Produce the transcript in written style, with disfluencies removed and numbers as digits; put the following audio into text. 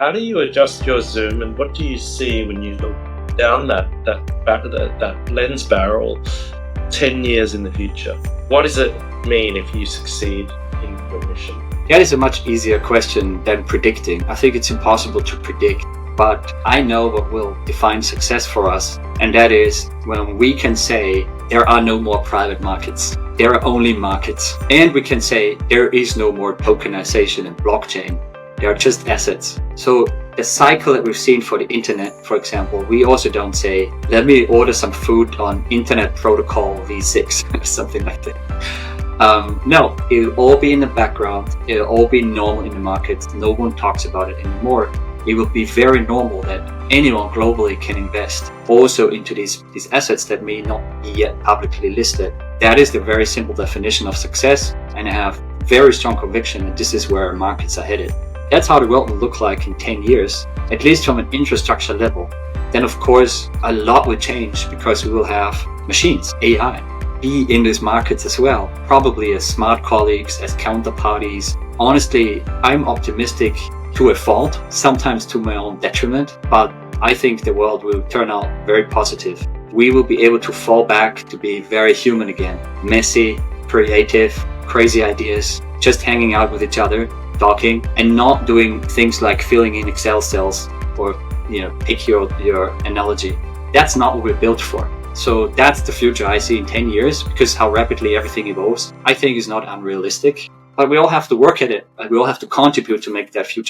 How do you adjust your zoom, and what do you see when you look down that back of that lens barrel 10 years in the future? What does it mean if you succeed in your mission? That is a much easier question than predicting. I think it's impossible to predict, but I know what will define success for us, and that is when we can say there are no more private markets. There are only markets. And we can say there is no more tokenization and blockchain. They are just assets. So the cycle that we've seen for the internet, for example, we also don't say, let me order some food on Internet Protocol V6, something like that. No, it'll all be in the background. It'll all be normal in the markets. No one talks about it anymore. It will be very normal that anyone globally can invest also into these assets that may not be yet publicly listed. That is the very simple definition of success, and I have very strong conviction that this is where markets are headed. That's how the world will look like in 10 years, at least from an infrastructure level. Then of course, a lot will change because we will have machines, AI, be in these markets as well, probably as smart colleagues, as counterparties. Honestly, I'm optimistic to a fault, sometimes to my own detriment, but I think the world will turn out very positive. We will be able to fall back to be very human again, messy, creative, crazy ideas, just hanging out with each other, talking, and not doing things like filling in Excel cells or, pick your analogy. That's not what we're built for. So that's the future I see in 10 years, because how rapidly everything evolves, I think is not unrealistic. But we all have to work at it, and we all have to contribute to make that future